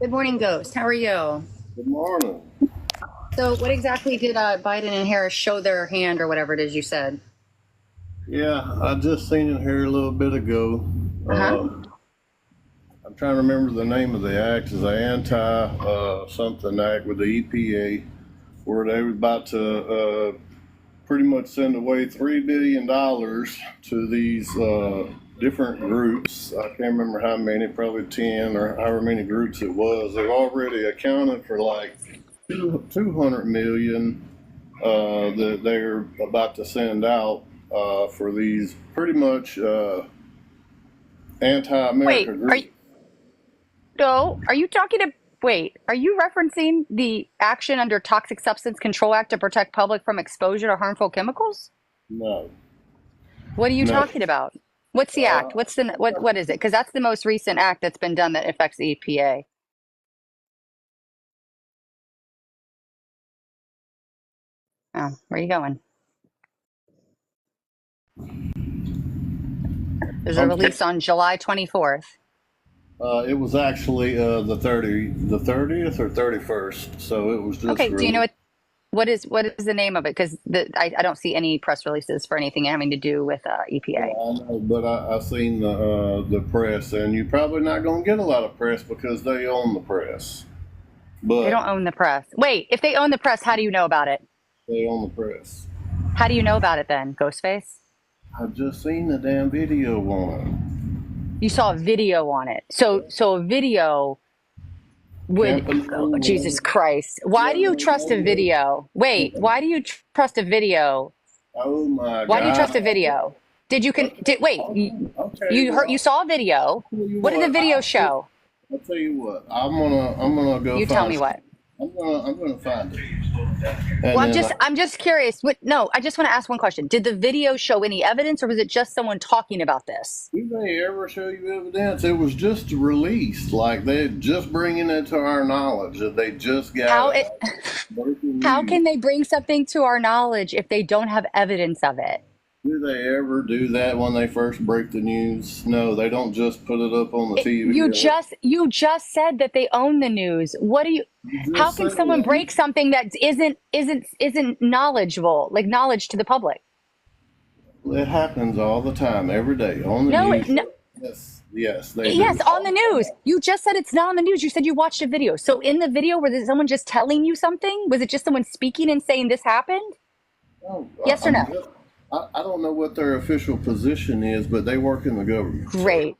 Good morning, Ghost. How are you? Good morning. So, what exactly did Biden and Harris show their hand or whatever it is you said? Yeah, I just seen it here a little bit ago. Uh huh. I'm trying to remember the name of the act. It's the anti something act with the EPA, where they were about to pretty much send away $3 billion to these different groups. I can't remember how many, probably 10 or however many groups it was. They've already accounted for like 200 million that they're about to send out for these pretty much Wait, anti-America are you groups. no? Are you talking to? Wait, are you referencing the action under Toxic Substance Control Act to protect public from exposure to harmful chemicals? No, What are you no. talking about? What's the Uh, act? What is it? Because that's the most recent act that's been done that affects the EPA. Oh, where are you going? There's a I'm, release on July 24th. it was actually the 30th or 31st, so it was just Okay, do you know really. what is the name of it? Because I don't see any press releases for anything having to do with Yeah, EPA. I know, but I seen the press, and you're probably not going to get a lot of press because they own the press. They But don't own the press. Wait, if they own the press, how do you know about it? they own the press. How do you know about it then, Ghostface? I just seen the damn video You saw a video on it. So a video would, oh, Jesus Campanile, Christ. Why do you trust a video? Wait, why do you trust a video? oh my Why do you trust a God. video? Did you can Okay, did wait, okay, you heard you well, saw a video. I'll tell you What did the what. video show? I'll tell you what. I'm gonna go You tell find. me what. I'm gonna find it, Well, and I'm then just I'm just curious. What no, I just want to ask one question. Did the video show any evidence or was it just someone talking about this? do they ever show you evidence? It was just released, like they just bringing it to our knowledge that they just got How it, it like breaking how news. can they bring something to our knowledge if they don't have evidence of it? Do they ever do that when they first break the news? No, they don't just put it up on the It, TV. you just said that they own the news. What do you You how just can said someone that. break something that isn't knowledgeable, like knowledge to the public? It happens all the time, every day on the No, news. no, Yes, yes, they yes, do. on the news. You just said it's not on the news. You said you watched a video. So in the video, was it someone just telling you something? Was it just someone speaking and saying this happened? Oh, Yes or I'm no? just, I don't know what their official position is, but they work in the government. So, Great.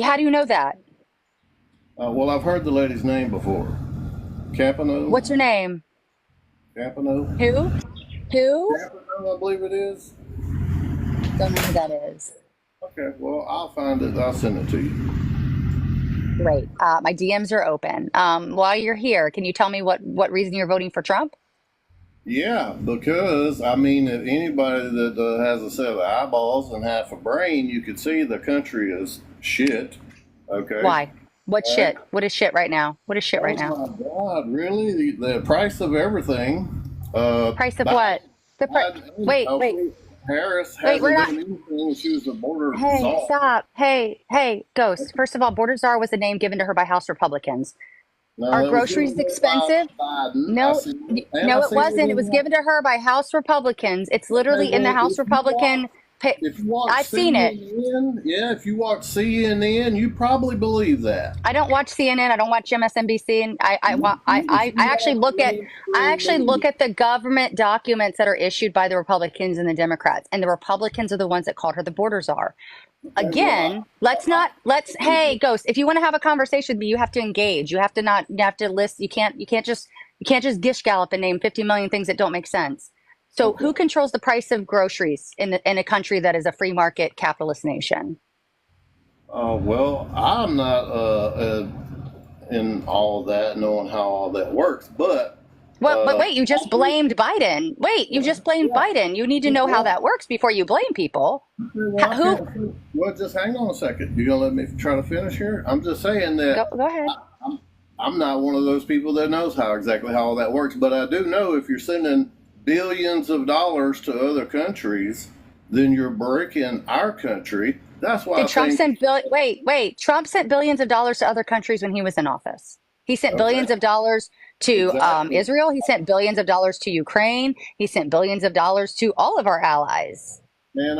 How do you know that? well, I've heard the lady's name before. Campano? What's her name? Campano? Who? Who? Campano, I believe it is. Don't know who that is. Okay, well, I'll find it. I'll send it to you. Great. My DMs are open. While you're here, can you tell me what reason you're voting for Trump? Yeah, because, I mean, if anybody that has a set of eyeballs and half a brain, you could see the country is shit. Okay? Why? What All right? shit? What is shit right now? What is shit right Oh now? my God, really? The price of everything. Price of Biden, what? The Biden, wait, wait, okay, Harris wait. We're hasn't not. done anything. She was the border Hey, czar. stop. Hey, hey, Ghost. First of all, Border Czar was a name given to her by House Republicans. No, Are that was given groceries to her by expensive? Biden. I No, see it, and I no, it see it wasn't. It in was the. given to her by House Republicans. It's Okay, literally in the well, House Republican. if you watch I've seen it. CNN, yeah, if you watch CNN, you probably believe that. I don't watch CNN. I don't watch MSNBC, and If I you actually watch look at mainstream media, the government documents that are issued by the Republicans and the Democrats, and the Republicans are the ones that called her the border czar. okay, Again, let's not let's hey Ghost, if you want to have a conversation with me, you have to engage. You have to list. You can't just gish gallop and name 50 million things that don't make sense. So okay. who controls the price of groceries in a country that is a free market capitalist nation? Well, I'm not in all of that, knowing how all that works, but Well, but uh, wait, you just I do. blamed Biden. Wait, you Yeah, just blamed yeah. Biden. You need to know how Well, that works before you blame people. well, I Who? can't. Well, just hang on a second. You gonna let me try to finish here? I'm just saying Go, that go ahead. I'm, I'm not one of those people that knows how exactly how all that works, but I do know if you're sending billions of dollars to other countries, then you're breaking our country. That's why Did I Trump think. send wait, Trump sent billions of dollars to other countries when he was in office. He sent Okay, billions of dollars to exactly. Israel. He sent billions of dollars to Ukraine. He sent billions of dollars to all of our allies. And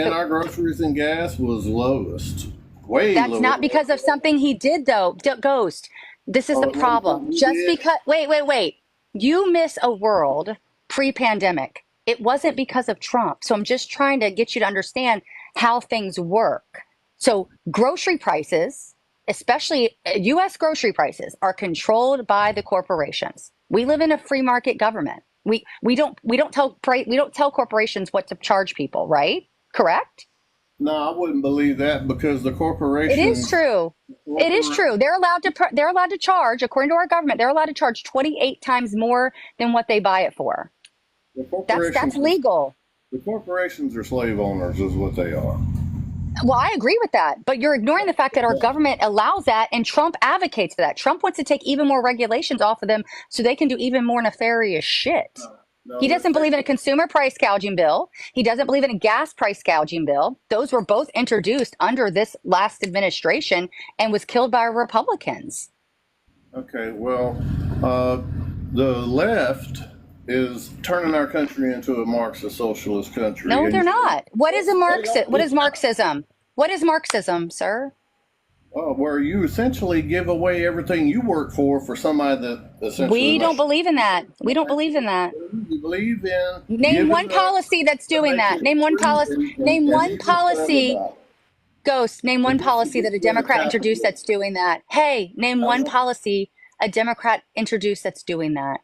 So our groceries and gas was lowest, way that's lower. not because of something he did, though. Ghost, this is Oh, the it wasn't problem. something we Just did. because, wait. You miss a world pre pandemic. It wasn't because of Trump. So I'm just trying to get you to understand how things work. So grocery prices, especially US grocery prices, are controlled by the corporations. We live in a free market government. We don't tell corporations what to charge people, right? Correct? No, I wouldn't believe that because It is corporations, true. It is corporate, true. They're allowed to charge, according to our government, they're allowed to charge 28 times more than what they buy it for. the That's corporations, legal. the corporations are slave owners, is what they are. Well, I agree with that, but you're ignoring the fact that our government allows that and Trump advocates for that. Trump wants to take even more regulations off of them so they can do even more nefarious shit. He No, they're doesn't believe in a taking. consumer price gouging bill. He doesn't believe in a gas price gouging bill. Those were both introduced under this last administration and was killed by Republicans. Okay, well, uh, the left is turning our country into a Marxist socialist country, No, they're and not. What is a they Marxist? don't What do is Marxism? What is Marxism, sir? where you essentially give away everything you work for somebody that essentially We don't makes. believe in that. We don't believe in that. You believe in Name giving one up policy that's and doing making that. it Name one free policy. and, Name and one easy for policy. everybody. Ghost. Name one policy This that a is where the Democrat introduced capitalist. that's doing that. Hey, name I one know. policy a Democrat introduced that's doing that.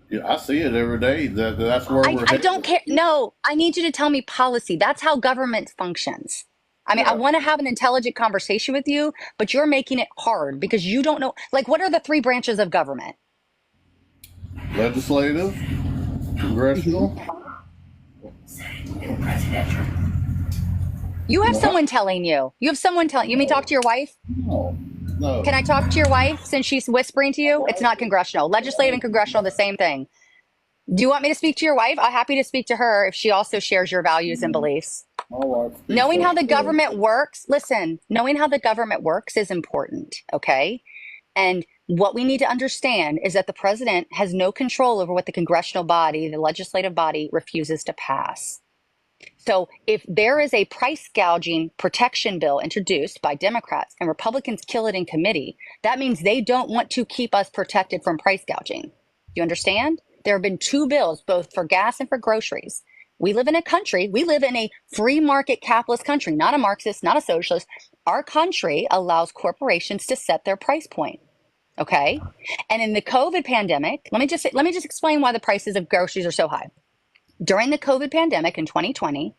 Yeah, I see it every day. That's where we're I don't headed. care. No, I need you to tell me policy. That's how government functions. I mean, I Yeah, want to have an intelligent conversation with you, but you're making it hard because you don't know. Like, what are the three branches of government? legislative, Hmm. congressional. You have No, someone telling you. You have someone telling you. May talk to your wife? no, no. Can I talk to your wife since she's whispering to you? It's not congressional. Legislative and congressional, the same thing. Do you want me to speak to your wife? I'm happy to speak to her if she also shares your values and beliefs. My wife speaks Knowing for how the herself. government works, listen, knowing how the government works is important, okay? And what we need to understand is that the president has no control over what the congressional body, the legislative body, refuses to pass. So if there is a price gouging protection bill introduced by Democrats and Republicans kill it in committee, that means they don't want to keep us protected from price gouging. Do you understand? There have been two bills, both for gas and for groceries. We live in a country, we live in a free market capitalist country, not a Marxist, not a socialist. Our country allows corporations to set their price point. Okay. And in the COVID pandemic, let me just explain why the prices of groceries are so high. During the COVID pandemic in 2020,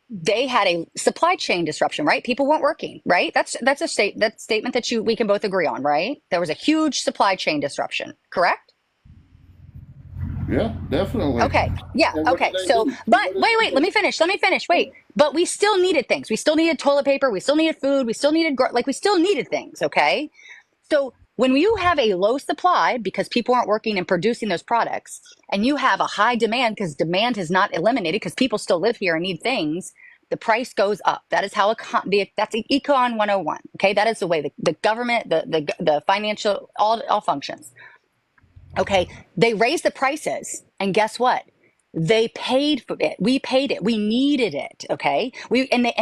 they had a supply chain disruption, right? People weren't working, right? That's a statement that you we can both agree on, right? There was a huge supply chain disruption, correct? Yeah, definitely. Okay. Yeah. And what did Okay. they So, do? but What did wait, they let me do? finish. Let me finish. Wait. But we still needed things. We still needed toilet paper. We still needed food. We still needed like we still needed things. Okay. So when you have a low supply because people aren't working and producing those products, and you have a high demand because demand has not eliminated because people still live here and need things, the price goes up. That is how that's Econ 101. Okay, that is the way the government, the financial, all functions. Okay, they raised the prices, and guess what? They paid for it. We paid it. We needed it. Okay,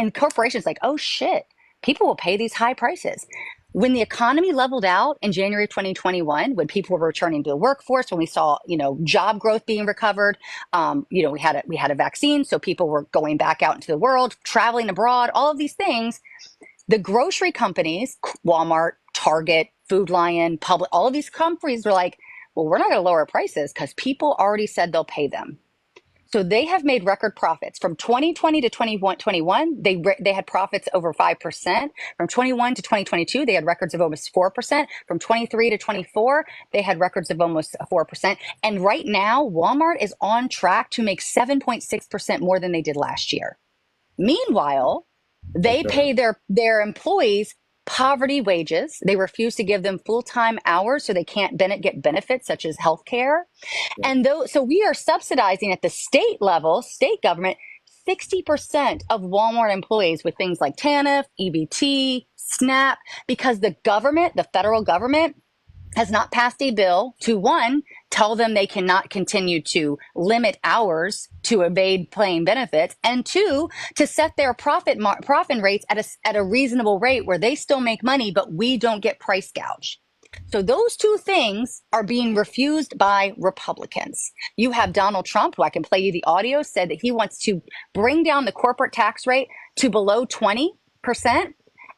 and corporations like, oh shit, people will pay these high prices. When the economy leveled out in January 2021, when people were returning to the workforce, when we saw job growth being recovered, we had a vaccine, so people were going back out into the world, traveling abroad, all of these things. The grocery companies, Walmart, Target, Food Lion, Public, all of these companies were like, well, we're not going to lower prices because people already said they'll pay them. So they have made record profits from 2020 to 2021. They had profits over 5%. From 21 to 2022, they had records of almost 4%. From 23 to 24, they had records of almost 4%. And right now, Walmart is on track to make 7.6% more than they did last year. Meanwhile, they Okay. pay their employees poverty wages. They refuse to give them full-time hours so they can't get benefits such as health care. Yeah. And though, so we are subsidizing at the state level, state government, 60% of Walmart employees with things like TANF, EBT, SNAP, because the government, the federal government, has not passed a bill to, one, tell them they cannot continue to limit hours to evade paying benefits, and two, to set their profit rates at a reasonable rate where they still make money, but we don't get price gouged. So those two things are being refused by Republicans. You have Donald Trump, who I can play you the audio, said that he wants to bring down the corporate tax rate to below 20%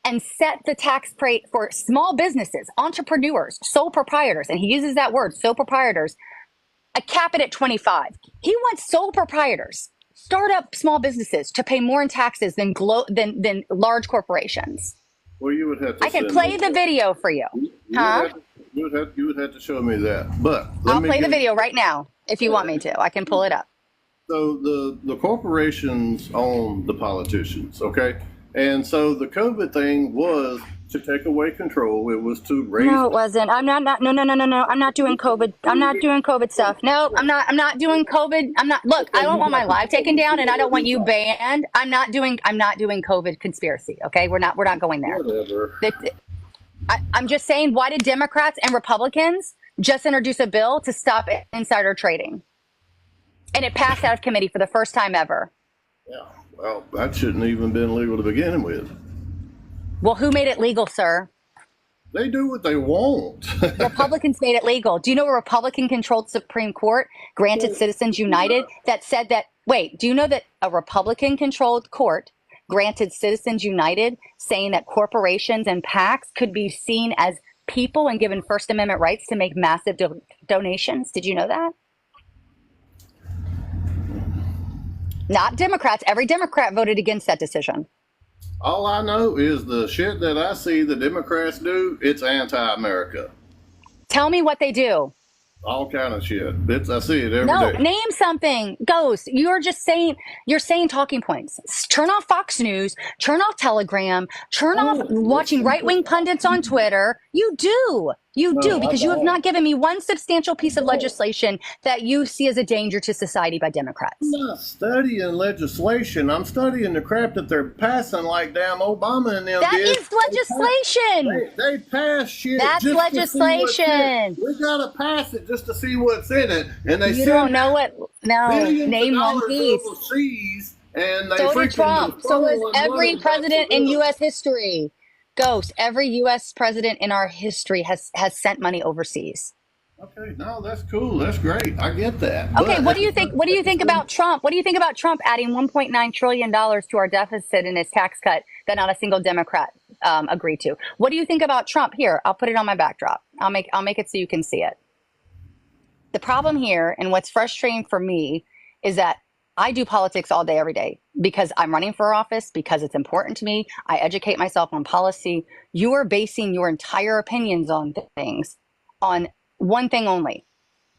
and set the tax rate for small businesses, entrepreneurs, sole proprietors, and he uses that word, sole proprietors, a cap it at 25. He wants sole proprietors, startup small businesses to pay more in taxes than large corporations. Well, you would have to. I can play the video for you. Huh? You would have to show me that. But I'll play the video right now if you want me to. I can pull it up. So the corporations own the politicians, okay? And so the COVID thing was to take away control. It was to raise. No, it wasn't. I'm not. No. I'm not doing COVID. I'm not doing COVID stuff. No, I'm not. I'm not doing COVID. I'm not. Look, I don't want my live taken down, and I don't want you banned. I'm not doing COVID conspiracy. Okay, we're not going there. Whatever. I'm just saying. Why did Democrats and Republicans just introduce a bill to stop insider trading? And it passed out of committee for the first time ever. Yeah. Well, that shouldn't even been legal to begin with. Well, who made it legal, sir? They do what they want. Republicans made it legal. Do you know a Republican-controlled Supreme Court granted Citizens United that said that, wait, do you know that a Republican-controlled court granted Citizens United saying that corporations and PACs could be seen as people and given First Amendment rights to make massive donations? Did you know that? Not Democrats. Every Democrat voted against that decision. All I know is the shit that I see the Democrats do, it's anti-America. Tell me what they do. All kind of shit. I see it every No, day. name something. Ghost, you're saying talking points. Turn off Fox News, turn off Telegram, turn off watching right-wing pundits on Twitter. You do, because you have not given me one substantial piece of legislation that you see as a danger to society by Democrats. I'm not studying legislation. I'm studying the crap that they're passing like damn Obama and them That did. is legislation. They pass shit. That's just legislation. We gotta pass it just to see what's in it, and they You don't know what? No, name one piece. overseas, and they So did freaking Trump. So was funneling every money president back to in them. U.S. history. Ghost, every U.S. president in our history has sent money overseas. Okay, no, that's cool. That's great. I get that. Okay, But what do you think? What do you think about Trump? What do you think about Trump adding $1.9 trillion to our deficit in his tax cut that not a single Democrat agreed to? What do you think about Trump? Here, I'll put it on my backdrop. I'll make it so you can see it. The problem here, and what's frustrating for me, is that I do politics all day, every day, because I'm running for office, because it's important to me. I educate myself on policy. You are basing your entire opinions on things on one thing only.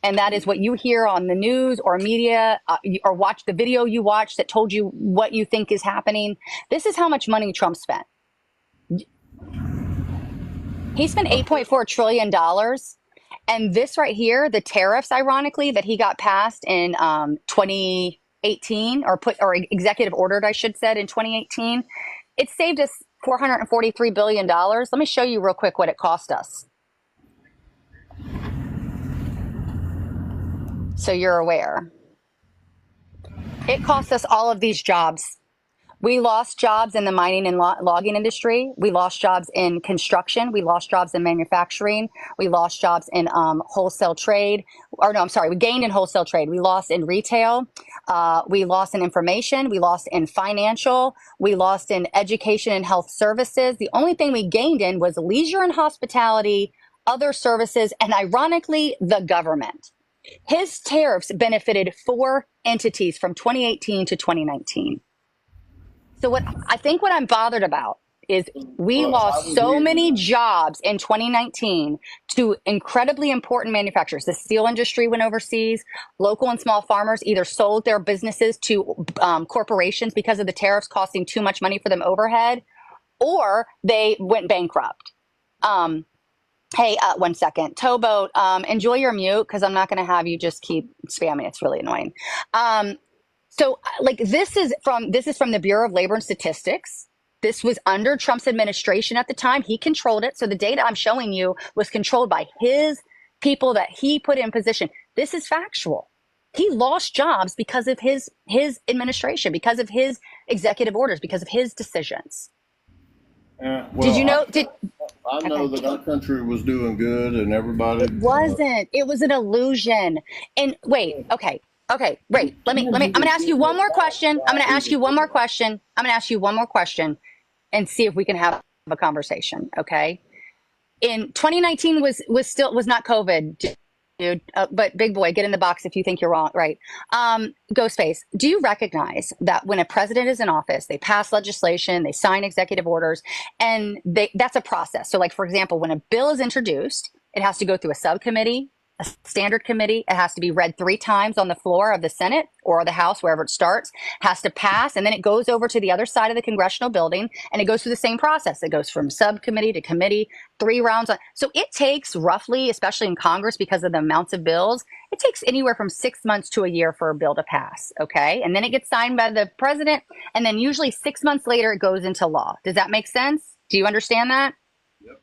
And that is what you hear on the news or media, or watch the video you watch that told you what you think is happening. This is how much money Trump spent. He spent $8.4 trillion. And this right here, the tariffs, ironically, that he got passed in 2018, or executive ordered, I should said, in 2018, it saved us $443 billion. Let me show you real quick what it cost us, so you're aware. It cost us all of these jobs. We lost jobs in the mining and logging industry. We lost jobs in construction. We lost jobs in manufacturing. We lost jobs in wholesale trade. Or no, I'm sorry. We gained in wholesale trade. We lost in retail. We lost in information. We lost in financial. We lost in education and health services. The only thing we gained in was leisure and hospitality, other services, and ironically, the government. His tariffs benefited 4 entities from 2018 to 2019. So what I'm bothered about is we lost so many jobs in 2019 to incredibly important manufacturers. The steel industry went overseas. Local and small farmers either sold their businesses to corporations because of the tariffs costing too much money for them overhead, or they went bankrupt. Hey, 1 second. Towboat, enjoy your mute, because I'm not going to have you just keep spamming. It's really annoying. So like this is from the Bureau of Labor and Statistics. This was under Trump's administration at the time. He controlled it. So the data I'm showing you was controlled by his people that he put in position. This is factual. He lost jobs because of his administration, because of his executive orders, because of his decisions. Yeah, Did well, you know? Did I know Okay. that our country was doing good and everybody. It wasn't. It was an illusion. And wait, okay. Okay, wait. I'm going to ask you one more question. I'm going to ask you one more question. I'm going to ask you one more question and see if we can have a conversation, okay? In 2019 was not COVID, dude. But big boy, get in the box if you think you're wrong, right? Ghostface, do you recognize that when a president is in office, they pass legislation, they sign executive orders, and that's a process. So, like for example, when a bill is introduced, it has to go through a subcommittee, a standard committee. It has to be read 3 times on the floor of the Senate or the House, wherever it starts, has to pass, and then it goes over to the other side of the congressional building, and it goes through the same process. It goes from subcommittee to committee, 3 rounds. So it takes roughly, especially in Congress, because of the amounts of bills, it takes anywhere from 6 months to a year for a bill to pass. Okay. And then it gets signed by the president. And then usually 6 months later, it goes into law. Does that make sense? Do you understand that? Yep.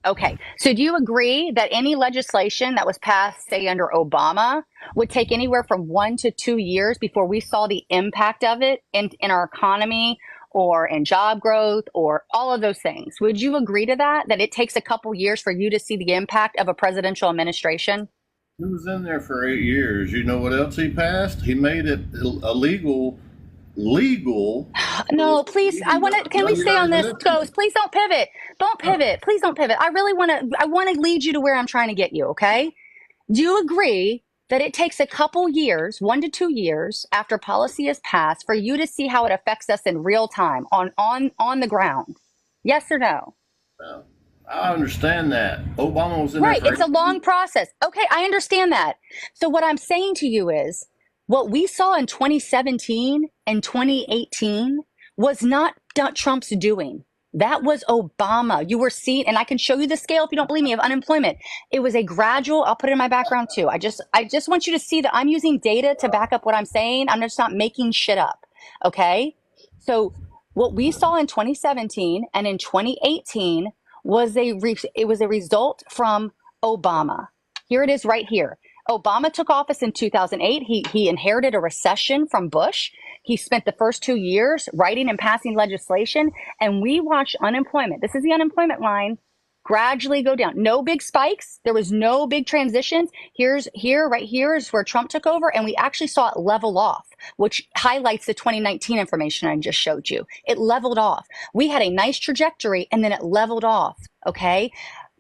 Okay. So do you agree that any legislation that was passed, say under Obama, would take anywhere from 1 to 2 years before we saw the impact of it in our economy or in job growth or all of those things? Would you agree to that? That it takes a couple years for you to see the impact of a presidential administration? He was in there for 8 years. You know what else he passed? He made it illegal, legal. No, please. I want to. Can No, we you're stay not on even this, listening. Ghost? Please don't pivot. Don't pivot. Please don't pivot. I really want to. I want to lead you to where I'm trying to get you. Okay. Do you agree that it takes a couple years, 1 to 2 years after policy is passed, for you to see how it affects us in real time on the ground? Yes or no? No. I understand that. Obama was in there Right. for It's eight a long years. process. Okay, I understand that. So what I'm saying to you is what we saw in 2017 and 2018 was not Trump's doing. That was Obama. You were seeing, and I can show you the scale if you don't believe me, of unemployment. It was a gradual, I'll put it in my background too. I just want you to see that I'm using data to back up what I'm saying. I'm just not making shit up. Okay. So what we saw in 2017 and in 2018 it was a result from Obama. Here it is right here. Obama took office in 2008. He inherited a recession from Bush. He spent the first 2 years writing and passing legislation, and we watched unemployment. This is the unemployment line gradually go down. No big spikes. There was no big transitions. Right here is where Trump took over, and we actually saw it level off, which highlights the 2019 information I just showed you. It leveled off. We had a nice trajectory, and then it leveled off. Okay.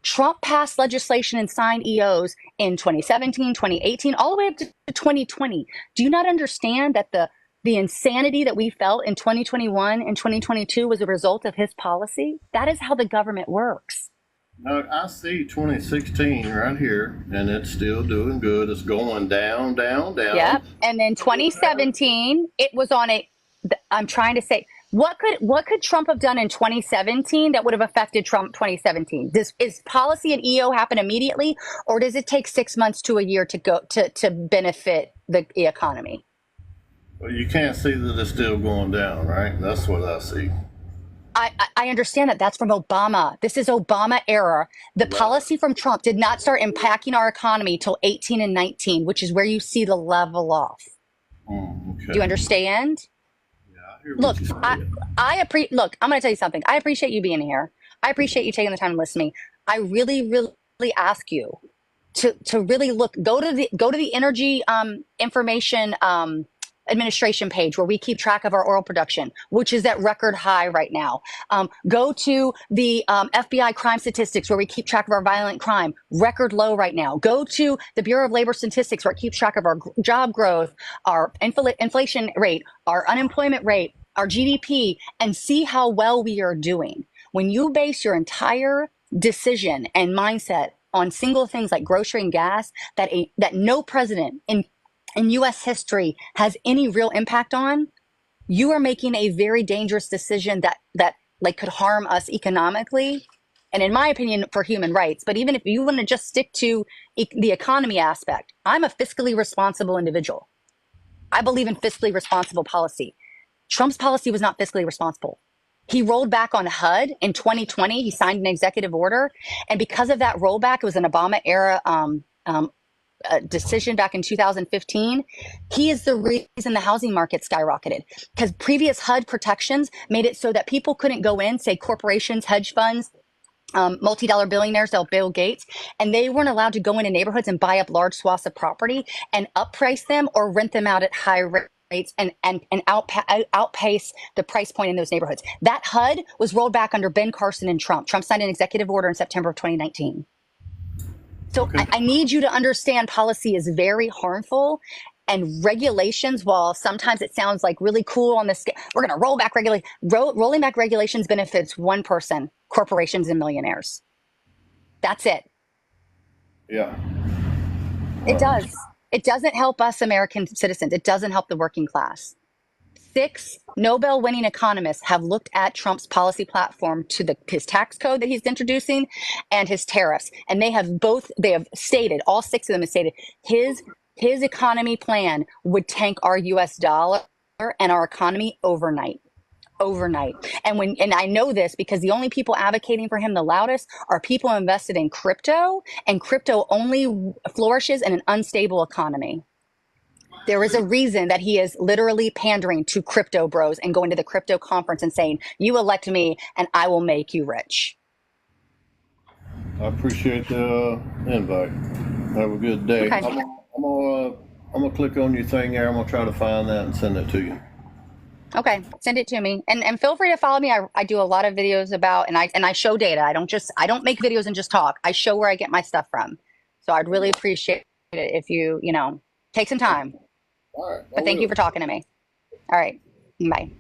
Trump passed legislation and signed EOs in 2017, 2018, all the way up to 2020. Do you not understand that the insanity that we felt in 2021 and 2022 was a result of his policy? That is how the government works. Now, I see 2016 right here, and it's still doing good. It's going down, down, down. Yep. And then 2017, it was on a, I'm trying to say, what could Trump have done in 2017 that would have affected Trump 2017? Is policy and EO happen immediately, or does it take 6 months to a year to go to benefit the economy? Well, you can't see that it's still going down, right? That's what I see. I understand that that's from Obama. This is Obama era. The Right. policy from Trump did not start impacting our economy till 18 and 19, which is where you see the level off. Do you Okay. understand? Yeah, I hear what Look, you're I saying. look, I'm going to tell you something. I appreciate you being here. I appreciate you taking the time to listen to me. I really, really ask you to really go to the energy information administration page where we keep track of our oil production, which is at record high right now. Go to the FBI crime statistics where we keep track of our violent crime, record low right now. Go to the Bureau of Labor Statistics where it keeps track of our job growth, our inflation rate, our unemployment rate, our GDP, and see how well we are doing. When you base your entire decision and mindset on single things like grocery and gas that no president in US history has any real impact on, you are making a very dangerous decision that like could harm us economically and in my opinion for human rights. But even if you want to just stick to the economy aspect, I'm a fiscally responsible individual. I believe in fiscally responsible policy. Trump's policy was not fiscally responsible. He rolled back on HUD in 2020. He signed an executive order. And because of that rollback, it was an Obama era decision back in 2015. He is the reason the housing market skyrocketed, because previous HUD protections made it so that people couldn't go in, say corporations, hedge funds, multi-dollar billionaires like Bill Gates, and they weren't allowed to go into neighborhoods and buy up large swaths of property and upprice them or rent them out at high rates and outpace the price point in those neighborhoods. That HUD was rolled back under Ben Carson and Trump. Trump signed an executive order in September of 2019. So Okay. I need you to understand policy is very harmful, and regulations, while sometimes it sounds like really cool on this, we're going to roll back regulation. Rolling back regulations benefits one person, corporations and millionaires. That's it. Yeah. It does. It doesn't help us American citizens. It doesn't help the working class. 6 Nobel winning economists have looked at Trump's policy platform to his tax code that he's introducing and his tariffs. And they have stated, all 6 of them have stated, his economy plan would tank our US dollar and our economy overnight. And I know this because the only people advocating for him the loudest are people invested in crypto, and crypto only flourishes in an unstable economy. There is a reason that he is literally pandering to crypto bros and going to the crypto conference and saying, you elect me and I will make you rich. I appreciate the invite. Have a good day. Okay. I'm gonna click on your thing here. I'm gonna try to find that and send it to you. Okay. Send it to me. And feel free to follow me. I do a lot of videos about, and I show data. I don't make videos and just talk. I show where I get my stuff from. So I'd really appreciate it if you take some time. All right. I But thank you will. for talking to me. All right. Bye.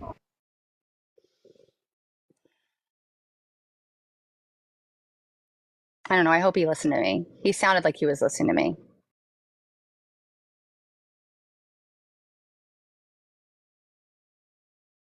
I don't know. I hope he listened to me. He sounded like he was listening to me.